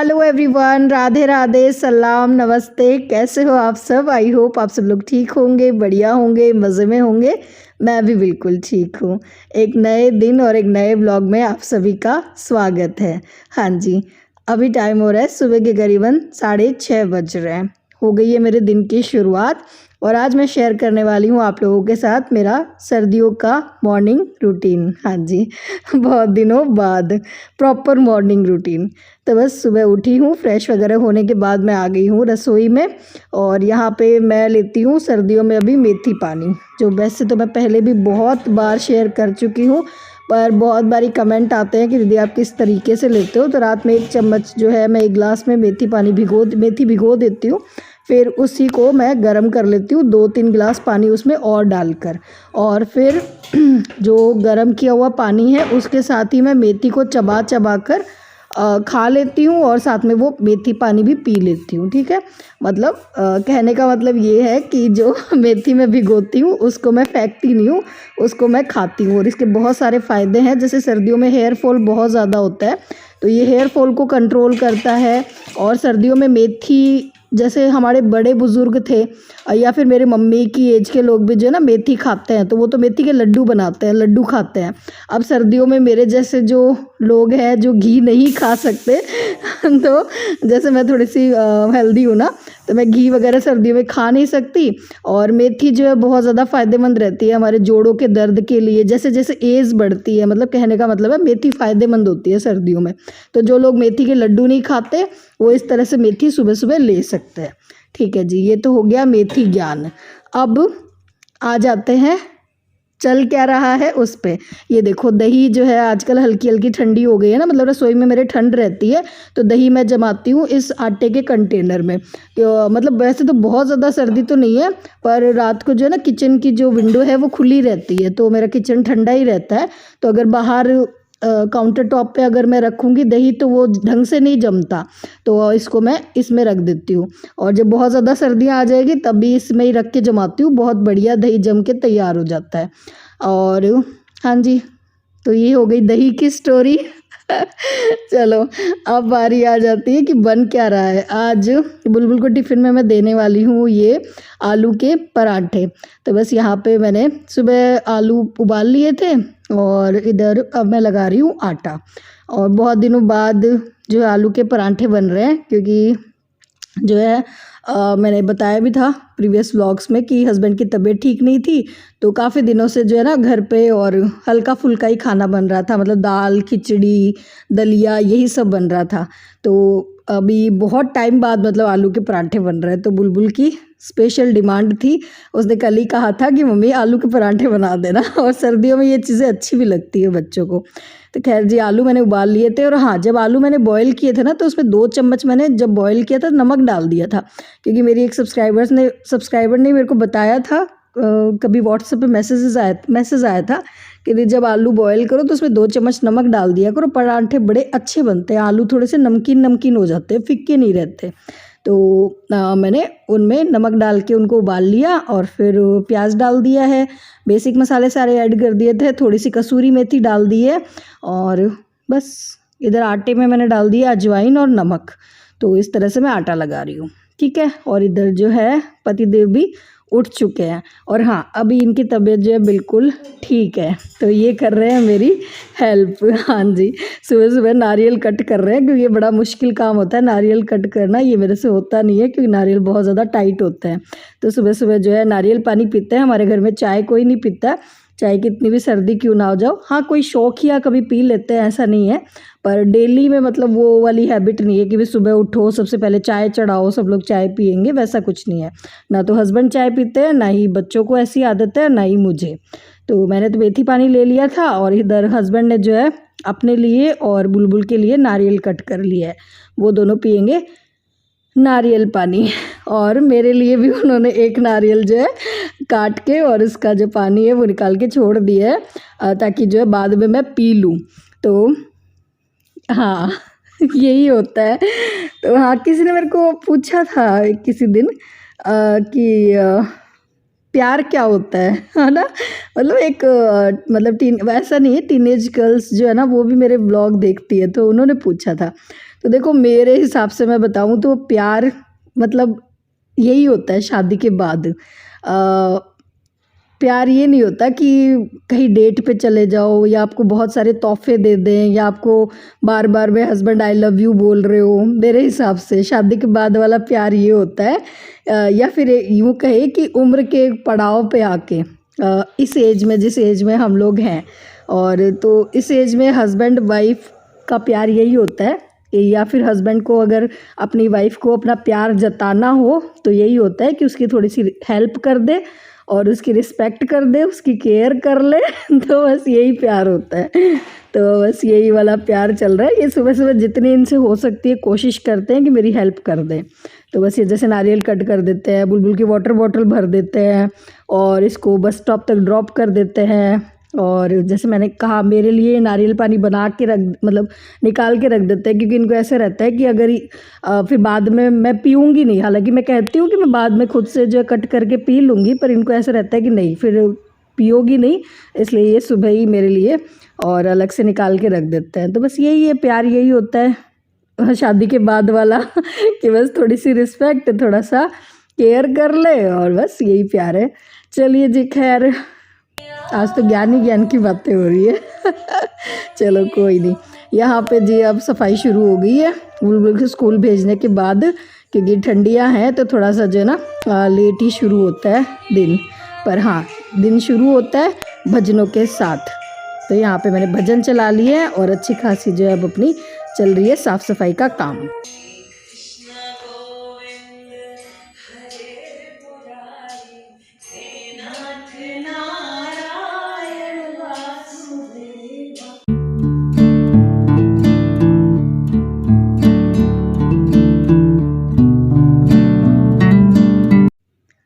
Hello everyone, Radhe Radhe, सलाम, नमस्ते। कैसे हो आप सब? आई होप आप सब लोग ठीक होंगे, बढ़िया होंगे, मज़े में होंगे। मैं भी बिल्कुल ठीक हूँ। एक नए दिन और एक नए ब्लॉग में आप सभी का स्वागत है। हाँ जी, अभी टाइम हो रहा है सुबह के करीबन 6:30 बज रहे हैं। हो गई है मेरे दिन की शुरुआत और आज मैं शेयर करने वाली हूँ आप लोगों के साथ मेरा सर्दियों का मॉर्निंग रूटीन। हाँ जी, बहुत दिनों बाद प्रॉपर मॉर्निंग रूटीन। तो बस सुबह उठी हूँ, फ्रेश वगैरह होने के बाद मैं आ गई हूँ रसोई में और यहाँ पे मैं लेती हूँ सर्दियों में अभी मेथी पानी, जो वैसे तो मैं पहले भी बहुत बार शेयर कर चुकी हूँ, पर बहुत बारी कमेंट आते हैं कि दीदी आप किस तरीके से लेते हो। तो रात में 1 चम्मच जो है मैं 1 गिलास में मेथी भिगो देती हूँ, फिर उसी को मैं गरम कर लेती हूँ 2-3 गिलास पानी उसमें और डालकर, और फिर जो गरम किया हुआ पानी है उसके साथ ही मैं मेथी को चबा चबा कर खा लेती हूँ और साथ में वो मेथी पानी भी पी लेती हूँ। ठीक है, मतलब कहने का मतलब ये है कि जो मेथी में भिगोती हूँ उसको मैं फेंकती नहीं हूँ, उसको मैं खाती हूँ। और इसके बहुत सारे फ़ायदे हैं, जैसे सर्दियों में हेयर फॉल बहुत ज़्यादा होता है तो ये हेयर फॉल को कंट्रोल करता है। और सर्दियों में मेथी, जैसे हमारे बड़े बुज़ुर्ग थे या फिर मेरे मम्मी की एज के लोग भी जो है ना मेथी खाते हैं, तो वो तो मेथी के लड्डू बनाते हैं, लड्डू खाते हैं। अब सर्दियों में मेरे जैसे जो लोग हैं जो घी नहीं खा सकते तो जैसे मैं थोड़ी सी हेल्दी हूँ ना, तो मैं घी वगैरह सर्दियों में खा नहीं सकती। और मेथी जो है बहुत ज़्यादा फ़ायदेमंद रहती है हमारे जोड़ों के दर्द के लिए। जैसे जैसे एज बढ़ती है, मतलब कहने का मतलब है मेथी फ़ायदेमंद होती है सर्दियों में। तो जो लोग मेथी के लड्डू नहीं खाते वो इस तरह से मेथी सुबह सुबह ले सकते हैं। ठीक है जी, ये तो हो गया मेथी ज्ञान। अब आ जाते हैं चल क्या रहा है उस पे। ये देखो, दही जो है आजकल हल्की हल्की ठंडी हो गई है ना, मतलब रसोई में मेरे ठंड रहती है, तो दही मैं जमाती हूँ इस आटे के कंटेनर में। मतलब वैसे तो बहुत ज़्यादा सर्दी तो नहीं है, पर रात को जो है ना किचन की जो विंडो है वो खुली रहती है, तो मेरा किचन ठंडा ही रहता है। तो अगर बाहर काउंटर टॉप पे अगर मैं रखूँगी दही तो वो ढंग से नहीं जमता, तो इसको मैं इसमें रख देती हूँ। और जब बहुत ज़्यादा सर्दियाँ आ जाएगी तब भी इसमें ही रख के जमाती हूँ, बहुत बढ़िया दही जम के तैयार हो जाता है। और हाँ जी, तो ये हो गई दही की स्टोरी। चलो, अब बारी आ जाती है कि बन क्या रहा है। आज बुलबुल को टिफ़िन में मैं देने वाली हूँ ये आलू के पराठे। तो बस यहाँ पे मैंने सुबह आलू उबाल लिए थे और इधर अब मैं लगा रही हूँ आटा। और बहुत दिनों बाद जो है आलू के पराठे बन रहे हैं, क्योंकि जो है मैंने बताया भी था प्रीवियस व्लॉग्स में कि हस्बैंड की तबीयत ठीक नहीं थी, तो काफ़ी दिनों से जो है ना घर पे और हल्का फुल्का ही खाना बन रहा था, मतलब दाल खिचड़ी दलिया यही सब बन रहा था। तो अभी बहुत टाइम बाद मतलब आलू के पराठे बन रहे हैं, तो बुलबुल की स्पेशल डिमांड थी। उसने कल ही कहा था कि मम्मी आलू के पराठे बना देना और सर्दियों में ये चीज़ें अच्छी भी लगती है बच्चों को। तो खैर जी, आलू मैंने उबाल लिए थे और हाँ, जब आलू मैंने बॉईल किए थे ना तो उसमें 2 चम्मच मैंने जब बॉईल किया था नमक डाल दिया था, क्योंकि मेरी एक सब्सक्राइबर ने मेरे को बताया था, कभी व्हाट्सएप पे मैसेज आया था कि जब आलू बॉईल करो तो उसमें 2 चम्मच नमक डाल दिया करो, पराठे बड़े अच्छे बनते हैं, आलू थोड़े से नमकीन नमकीन हो जाते हैं, फिक्के नहीं रहते। तो मैंने उनमें नमक डाल के उनको उबाल लिया और फिर प्याज डाल दिया है, बेसिक मसाले सारे ऐड कर दिए थे, थोड़ी सी कसूरी मेथी डाल दी है और बस इधर आटे में मैंने डाल दिया अजवाइन और नमक। तो इस तरह से मैं आटा लगा रही हूँ। ठीक है, और इधर जो है पतिदेव भी उठ चुके हैं और हाँ, अभी इनकी तबीयत जो है बिल्कुल ठीक है, तो ये कर रहे हैं मेरी हेल्प। हाँ जी, सुबह सुबह नारियल कट कर रहे हैं, क्योंकि ये बड़ा मुश्किल काम होता है नारियल कट करना, ये मेरे से होता नहीं है क्योंकि नारियल बहुत ज़्यादा टाइट होता है। तो सुबह सुबह जो है नारियल पानी पीते हैं, हमारे घर में चाय कोई नहीं पीता, चाहे कितनी भी सर्दी क्यों ना हो जाओ। हाँ, कोई शौकिया कभी पी लेते हैं, ऐसा नहीं है, पर डेली में मतलब वो वाली हैबिट नहीं है कि भी सुबह उठो सबसे पहले चाय चढ़ाओ सब लोग चाय पियेंगे, वैसा कुछ नहीं है। ना तो हस्बैंड चाय पीते हैं, ना ही बच्चों को ऐसी आदत है, ना ही मुझे। तो मैंने तो मेथी पानी ले लिया था और इधर हस्बैंड ने जो है अपने लिए और बुलबुल के लिए नारियल कट कर लिया है, वो दोनों पियेंगे नारियल पानी। और मेरे लिए भी उन्होंने एक नारियल जो है काट के और इसका जो पानी है वो निकाल के छोड़ दिया है, ताकि जो है बाद में मैं पी लूँ। तो हाँ, यही होता है। तो हाँ, किसी ने मेरे को पूछा था किसी दिन कि प्यार क्या होता है ना। मतलब एक मतलब वैसा नहीं है, टीनेज गर्ल्स जो है ना वो भी मेरे ब्लॉग देखती है, तो उन्होंने पूछा था। तो देखो मेरे हिसाब से मैं बताऊँ तो प्यार मतलब यही होता है शादी के बाद। प्यार ये नहीं होता कि कहीं डेट पे चले जाओ या आपको बहुत सारे तोहफे दे दें या आपको बार बार में हस्बैंड आई लव यू बोल रहे हो। मेरे हिसाब से शादी के बाद वाला प्यार ये होता है, या फिर यूँ कहे कि उम्र के एक पड़ाव पे आके, इस एज में, जिस एज में हम लोग हैं, और तो इस एज में हस्बैंड वाइफ का प्यार यही होता है, या फिर हस्बैंड को अगर अपनी वाइफ को अपना प्यार जताना हो तो यही होता है कि उसकी थोड़ी सी हेल्प कर दे और उसकी रिस्पेक्ट कर दे, उसकी केयर कर ले तो बस यही प्यार होता है। तो बस यही वाला प्यार चल रहा है। ये सुबह सुबह जितनी इनसे हो सकती है कोशिश करते हैं कि मेरी हेल्प कर दें। तो बस ये जैसे नारियल कट कर देते हैं, बुलबुल की वाटर बॉटल भर देते हैं और इसको बस स्टॉप तक ड्रॉप कर देते हैं। और जैसे मैंने कहा मेरे लिए नारियल पानी बना के रख, मतलब निकाल के रख देते हैं, क्योंकि इनको ऐसे रहता है कि अगर फिर बाद में मैं पीऊँगी नहीं। हालांकि मैं कहती हूँ कि मैं बाद में खुद से जो है कट करके पी लूँगी, पर इनको ऐसा रहता है कि नहीं फिर पियोगी नहीं, इसलिए ये सुबह ही मेरे लिए और अलग से निकाल के रख देते हैं। तो बस यही है प्यार, यही होता है शादी के बाद वाला कि बस थोड़ी सी रिस्पेक्ट, थोड़ा सा केयर कर ले और बस यही प्यार है। चलिए जी, खैर आज तो ज्ञान ही ज्ञान की बातें हो रही है चलो कोई नहीं। यहाँ पे जी अब सफाई शुरू हो गई है बुलबुल को स्कूल भेजने के बाद, क्योंकि ठंडियाँ हैं तो थोड़ा सा जो है ना लेट ही शुरू होता है दिन। पर हाँ, दिन शुरू होता है भजनों के साथ। तो यहाँ पे मैंने भजन चला लिए हैं और अच्छी खासी जो है अब अपनी चल रही है साफ़ सफाई का काम।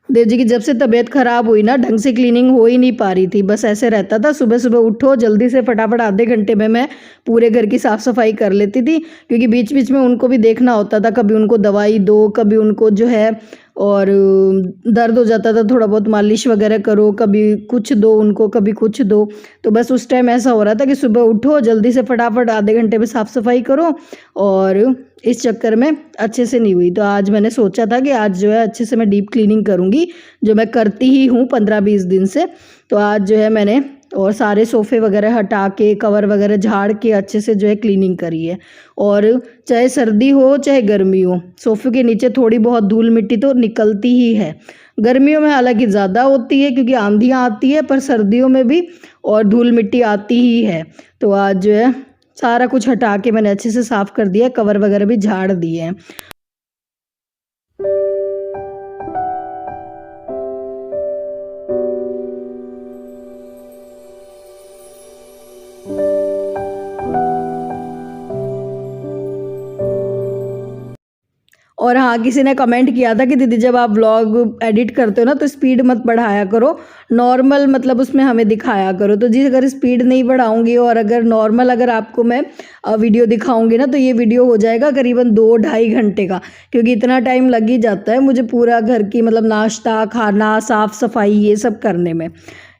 देव जी की जब से तबीयत ख़राब हुई ना, ढंग से क्लीनिंग हो ही नहीं पा रही थी। बस ऐसे रहता था, सुबह सुबह उठो जल्दी से फटाफट आधे घंटे में मैं पूरे घर की साफ़ सफाई कर लेती थी, क्योंकि बीच बीच में उनको भी देखना होता था। कभी उनको दवाई दो, कभी उनको जो है और दर्द हो जाता था थोड़ा बहुत, मालिश वगैरह करो, कभी कुछ दो उनको, कभी कुछ दो। तो बस उस टाइम ऐसा हो रहा था कि सुबह उठो जल्दी से फटाफट आधे घंटे में साफ़ सफाई करो, और इस चक्कर में अच्छे से नहीं हुई। तो आज मैंने सोचा था कि आज जो है अच्छे से मैं डीप क्लीनिंग करूँगी, जो मैं करती ही हूँ 15-20 दिन से। तो आज जो है मैंने और सारे सोफ़े वगैरह हटा के, कवर वगैरह झाड़ के अच्छे से जो है क्लीनिंग करी है। और चाहे सर्दी हो चाहे गर्मी हो, सोफ़े के नीचे थोड़ी बहुत धूल मिट्टी तो निकलती ही है। गर्मियों में हालांकि ज़्यादा होती है क्योंकि आंधियाँ आती है, पर सर्दियों में भी और धूल मिट्टी आती ही है। तो आज जो है सारा कुछ हटा के मैंने अच्छे से साफ़ कर दिया, कवर वगैरह भी झाड़ दिए हैं। और हाँ, किसी ने कमेंट किया था कि दीदी जब आप व्लॉग एडिट करते हो ना तो स्पीड मत बढ़ाया करो, नॉर्मल मतलब उसमें हमें दिखाया करो। तो जी अगर स्पीड नहीं बढ़ाऊंगी और अगर नॉर्मल अगर आपको मैं वीडियो दिखाऊंगी ना, तो ये वीडियो हो जाएगा करीबन 2-2.5 घंटे का, क्योंकि इतना टाइम लग ही जाता है मुझे पूरा घर की मतलब नाश्ता, खाना, साफ़ सफाई ये सब करने में।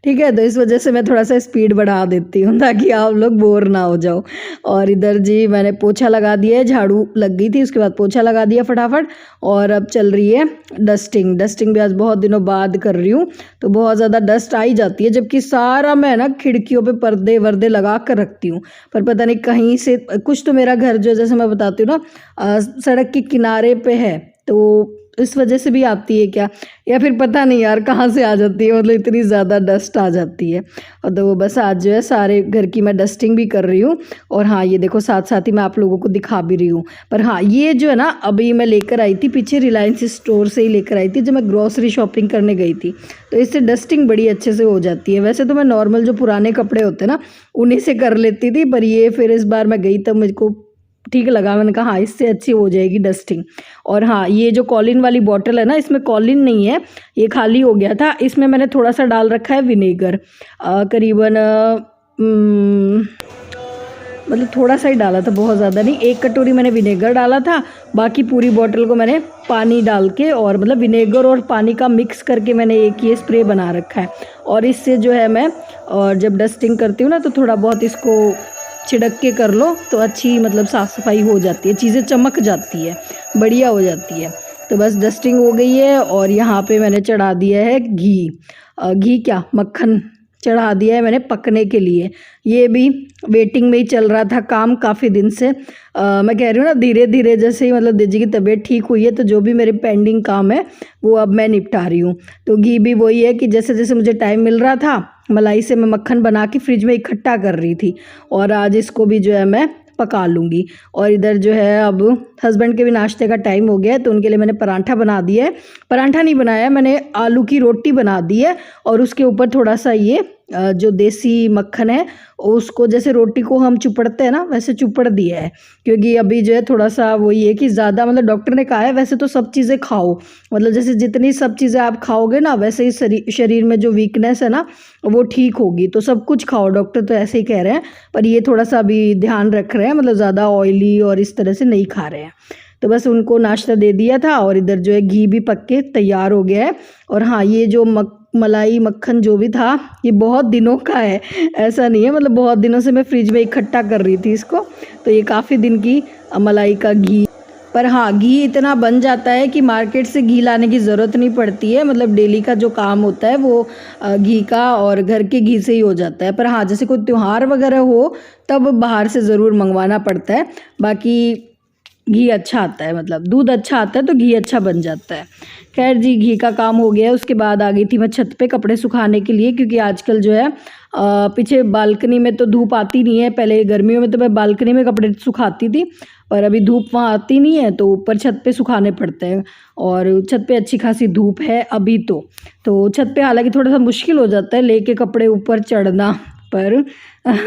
ठीक है, तो इस वजह से मैं थोड़ा सा स्पीड बढ़ा देती हूँ ताकि आप लोग बोर ना हो जाओ। और इधर जी मैंने पोछा लगा दिया है, झाड़ू लग गई थी उसके बाद पोछा लगा दिया फटाफट, और अब चल रही है डस्टिंग भी आज बहुत दिनों बाद कर रही हूँ। तो बहुत ज़्यादा डस्ट आई जाती है, जबकि सारा मैं ना खिड़कियों पे पर्दे वर्दे लगा कर रखती हूँ, पर पता नहीं कहीं से कुछ तो मेरा घर जो जैसे मैं बताती हूँ ना सड़क के किनारे पे है, तो इस वजह से भी आती है क्या, या फिर पता नहीं यार कहाँ से आ जाती है, मतलब इतनी ज़्यादा डस्ट आ जाती है। और तो वो बस आज जो है सारे घर की मैं डस्टिंग भी कर रही हूँ। और हाँ, ये देखो साथ साथ ही मैं आप लोगों को दिखा भी रही हूँ। पर हाँ, ये जो है ना अभी मैं लेकर आई थी, पीछे रिलायंस स्टोर से ही लेकर आई थी जब मैं ग्रॉसरी शॉपिंग करने गई थी। तो इससे डस्टिंग बड़ी अच्छे से हो जाती है। वैसे तो मैं नॉर्मल जो पुराने कपड़े होते हैं ना उन्हीं से कर लेती थी, पर ये फिर इस बार मैं गई तब मुझको ठीक लगा, मैंने कहा हाँ इससे अच्छी हो जाएगी डस्टिंग। और हाँ, ये जो कॉलिन वाली बॉटल है ना, इसमें कॉलिन नहीं है, ये खाली हो गया था। इसमें मैंने थोड़ा सा डाल रखा है विनेगर, करीबन मतलब थोड़ा सा ही डाला था, बहुत ज़्यादा नहीं। 1 कटोरी मैंने विनेगर डाला था, बाकी पूरी बॉटल को मैंने पानी डाल के और मतलब विनेगर और पानी का मिक्स करके मैंने एक ये स्प्रे बना रखा है। और इससे जो है मैं और जब डस्टिंग करती हूँ ना तो थोड़ा बहुत इसको छिड़क के कर लो तो अच्छी मतलब साफ़ सफाई हो जाती है, चीज़ें चमक जाती है, बढ़िया हो जाती है। तो बस डस्टिंग हो गई है और यहाँ पे मैंने चढ़ा दिया है घी, घी क्या मक्खन चढ़ा दिया है मैंने पकने के लिए। ये भी वेटिंग में ही चल रहा था काम काफ़ी दिन से। मैं कह रही हूँ ना धीरे धीरे जैसे ही मतलब दीदी की तबीयत ठीक हुई है तो जो भी मेरे पेंडिंग काम है वो अब मैं निपटा रही हूँ। तो घी भी वही है कि जैसे जैसे मुझे टाइम मिल रहा था मलाई से मैं मक्खन बना के फ्रिज में इकट्ठा कर रही थी और आज इसको भी जो है मैं पका लूँगी। और इधर जो है अब हस्बैंड के भी नाश्ते का टाइम हो गया है तो उनके लिए मैंने पराठा बना दिया है। पराठा नहीं बनाया, मैंने आलू की रोटी बना दी है और उसके ऊपर थोड़ा सा ये जो देसी मक्खन है उसको जैसे रोटी को हम चुपड़ते हैं ना वैसे चुपड़ दिया है। क्योंकि अभी जो है थोड़ा सा वही है कि ज़्यादा मतलब डॉक्टर ने कहा है वैसे तो सब चीज़ें खाओ, मतलब जैसे जितनी सब चीज़ें आप खाओगे ना वैसे ही शरीर में जो वीकनेस है ना वो ठीक होगी। तो सब कुछ खाओ, डॉक्टर तो ऐसे ही कह रहे हैं, पर ये थोड़ा सा अभी ध्यान रख रहे हैं, मतलब ज़्यादा ऑयली और इस तरह से नहीं खा रहे हैं। तो बस उनको नाश्ता दे दिया था और इधर जो है घी भी पक के तैयार हो गया है। और हाँ, ये जो मलाई मक्खन जो भी था ये बहुत दिनों का है, ऐसा नहीं है, मतलब बहुत दिनों से मैं फ्रिज में इकट्ठा कर रही थी इसको। तो ये काफ़ी दिन की मलाई का घी, पर हाँ घी इतना बन जाता है कि मार्केट से घी लाने की ज़रूरत नहीं पड़ती है। मतलब डेली का जो काम होता है वो घी का और घर के घी से ही हो जाता है। पर हाँ जैसे कोई त्यौहार वगैरह हो तब बाहर से ज़रूर मंगवाना पड़ता है। बाकी घी अच्छा आता है, मतलब दूध अच्छा आता है तो घी अच्छा बन जाता है। खैर जी, घी का काम हो गया है। उसके बाद आ गई थी मैं छत पे कपड़े सुखाने के लिए, क्योंकि आजकल जो है पीछे बालकनी में तो धूप आती नहीं है। पहले गर्मियों में तो मैं बालकनी में कपड़े सुखाती थी, पर अभी धूप वहाँ आती नहीं है तो ऊपर छत पे सुखाने पड़ते हैं। और छत पे अच्छी खासी धूप है अभी तो छत पे हालांकि थोड़ा सा मुश्किल हो जाता है लेके कपड़े ऊपर चढ़ना, पर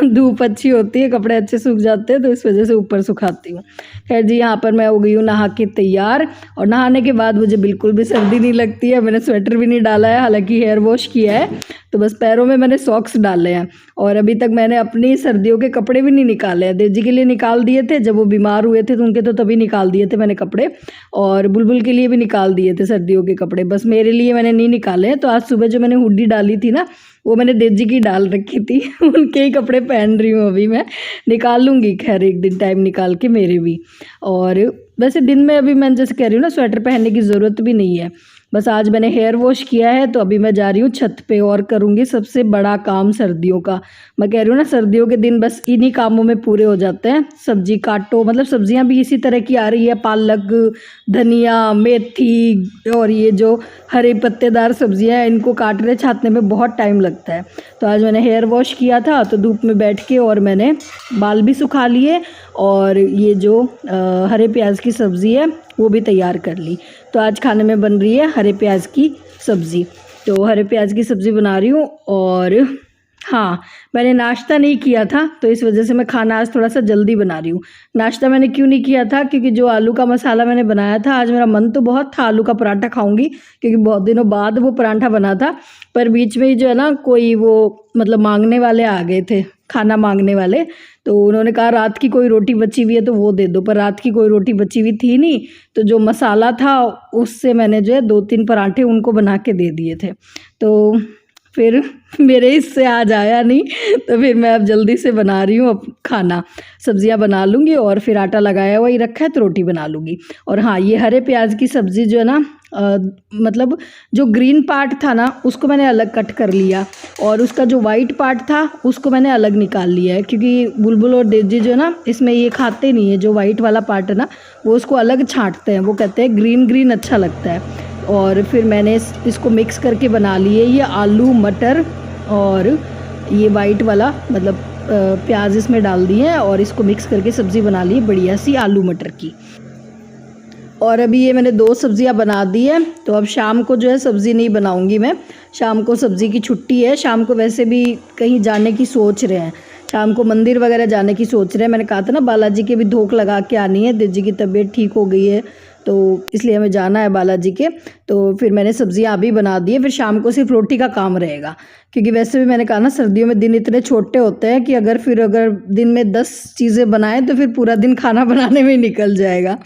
धूप अच्छी होती है, कपड़े अच्छे सूख जाते हैं तो इस वजह से ऊपर सुखाती हूँ। खैर जी, यहाँ पर मैं हो गई हूँ नहा के तैयार। और नहाने के बाद मुझे बिल्कुल भी सर्दी नहीं लगती है। मैंने स्वेटर भी नहीं डाला है, हालांकि हेयर वॉश किया है, तो बस पैरों में मैंने सॉक्स डाले हैं। और अभी तक मैंने अपनी सर्दियों के कपड़े भी नहीं निकाले हैं। देव जी के लिए निकाल दिए थे, जब वो बीमार हुए थे तो उनके तो तभी निकाल दिए थे मैंने कपड़े, और बुलबुल के लिए भी निकाल दिए थे सर्दियों के कपड़े, बस मेरे लिए मैंने नहीं निकाले हैं। तो आज सुबह जो मैंने हुडी डाली थी ना वो मैंने देव जी की डाल रखी थी उनके ही कपड़े पहन रही हूँ अभी मैं। निकाल लूँगी खैर एक दिन टाइम निकाल के मेरे भी। और वैसे दिन में अभी मैं जैसे कह रही हूँ ना स्वेटर पहनने की ज़रूरत भी नहीं है। बस आज मैंने हेयर वॉश किया है तो अभी मैं जा रही हूँ छत पे और करूँगी सबसे बड़ा काम सर्दियों का। मैं कह रही हूँ ना सर्दियों के दिन बस इन्हीं कामों में पूरे हो जाते हैं। सब्जी काटो, मतलब सब्जियाँ भी इसी तरह की आ रही है, पालक, धनिया, मेथी और ये जो हरे पत्तेदार सब्जियाँ हैं इनको काटने छाँटने में बहुत टाइम लगता है। तो आज मैंने हेयर वॉश किया था तो धूप में बैठ के, और मैंने बाल भी सुखा लिए और ये जो हरे प्याज की सब्ज़ी है वो भी तैयार कर ली। तो आज खाने में बन रही है हरे प्याज की सब्ज़ी। तो हरे प्याज की सब्ज़ी बना रही हूँ। और हाँ, मैंने नाश्ता नहीं किया था तो इस वजह से मैं खाना आज थोड़ा सा जल्दी बना रही हूँ। नाश्ता मैंने क्यों नहीं किया था, क्योंकि जो आलू का मसाला मैंने बनाया था, आज मेरा मन तो बहुत था आलू का पराठा खाऊंगी, क्योंकि बहुत दिनों बाद वो पराठा बना था। पर बीच में ही जो है ना कोई वो मतलब मांगने वाले आ गए थे, खाना मांगने वाले, तो उन्होंने कहा रात की कोई रोटी बची हुई है तो वो दे दो, पर रात की कोई रोटी बची हुई थी नहीं। तो जो मसाला था उससे मैंने जो है 2-3 पराठे उनको बना के दे दिए थे। तो फिर मेरे इससे आज आया नहीं, तो फिर मैं अब जल्दी से बना रही हूँ अब खाना। सब्जियां बना लूँगी और फिर आटा लगाया हुआ ही रखा है तो रोटी बना लूँगी। और हाँ, ये हरे प्याज की सब्ज़ी जो है ना मतलब जो ग्रीन पार्ट था ना उसको मैंने अलग कट कर लिया, और उसका जो वाइट पार्ट था उसको मैंने अलग निकाल लिया है, क्योंकि बुलबुल और देवजी जो है ना इसमें ये खाते नहीं है, जो वाइट वाला पार्ट है ना वो उसको अलग छांटते हैं, वो कहते हैं ग्रीन ग्रीन अच्छा लगता है। और फिर मैंने इसको मिक्स करके बना लिए ये आलू मटर और ये वाइट वाला मतलब प्याज इसमें डाल दिए हैं और इसको मिक्स करके सब्ज़ी बना ली बढ़िया सी आलू मटर की। और अभी ये मैंने 2 सब्जियां बना दी है, तो अब शाम को जो है सब्ज़ी नहीं बनाऊंगी मैं। शाम को सब्ज़ी की छुट्टी है, शाम को वैसे भी कहीं जाने की सोच रहे हैं, शाम को मंदिर वगैरह जाने की सोच रहे हैं। मैंने कहा था ना बालाजी के भी धोख लगा के आनी है, देव जी की तबीयत ठीक हो गई है तो इसलिए हमें जाना है बालाजी के। तो फिर मैंने सब्जियां अभी बना दी है, फिर शाम को सिर्फ रोटी का काम रहेगा, क्योंकि वैसे भी मैंने कहा ना सर्दियों में दिन इतने छोटे होते हैं कि अगर दिन में 10 चीज़ें बनाएं तो फिर पूरा दिन खाना बनाने में ही निकल जाएगा।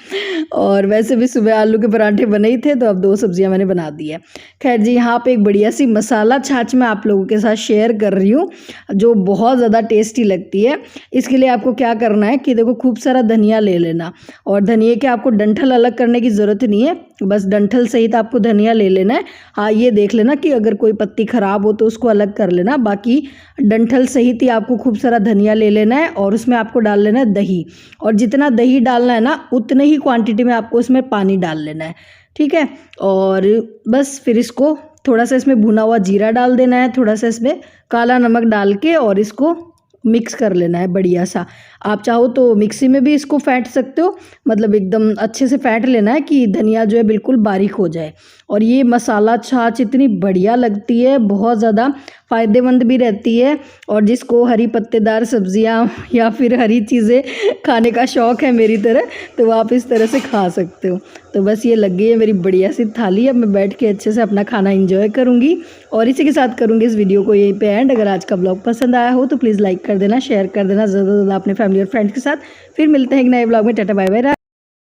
और वैसे भी सुबह आलू के पराठे बने ही थे तो अब 2 सब्जियां मैंने बना दी है। खैर जी, यहाँ पे एक बढ़िया सी मसाला छाछ मैं आप लोगों के साथ शेयर कर रही हूँ जो बहुत ज़्यादा टेस्टी लगती है। इसके लिए आपको क्या करना है कि देखो खूब सारा धनिया ले लेना, और धनिया के आपको डंठल अलग करने की ज़रूरत नहीं है, बस डंठल सहित आपको धनिया ले लेना है। हाँ, ये देख लेना कि अगर कोई पत्ती ख़राब हो तो उसको अलग कर लेना, बाकी डंठल सहित ही आपको खूब सारा धनिया ले लेना है। और उसमें आपको डाल लेना है दही, और जितना दही डालना है ना उतने ही क्वांटिटी में आपको इसमें पानी डाल लेना है, ठीक है। और बस फिर इसको थोड़ा सा इसमें भुना हुआ जीरा डाल देना है, थोड़ा सा इसमें काला नमक डाल के और इसको मिक्स कर लेना है बढ़िया सा। आप चाहो तो मिक्सी में भी इसको फेंट सकते हो, मतलब एकदम अच्छे से फेंट लेना है कि धनिया जो है बिल्कुल बारीक हो जाए। और ये मसाला छाछ इतनी बढ़िया लगती है, बहुत ज़्यादा फ़ायदेमंद भी रहती है। और जिसको हरी पत्तेदार सब्जियां या फिर हरी चीज़ें खाने का शौक़ है मेरी तरह, तो आप इस तरह से खा सकते हो। तो बस ये लग गई है मेरी बढ़िया सी थाली। अब मैं बैठ के अच्छे से अपना खाना एंजॉय करूँगी और इसी के साथ करूँगी इस वीडियो को यहीं पे एंड। अगर आज का ब्लॉग पसंद आया हो तो प्लीज़ लाइक कर देना, शेयर कर देना ज़्यादा से ज़्यादा अपने फैमिली और फ्रेंड्स के साथ। फिर मिलते हैं एक नए ब्लॉग में। Tata bye bye.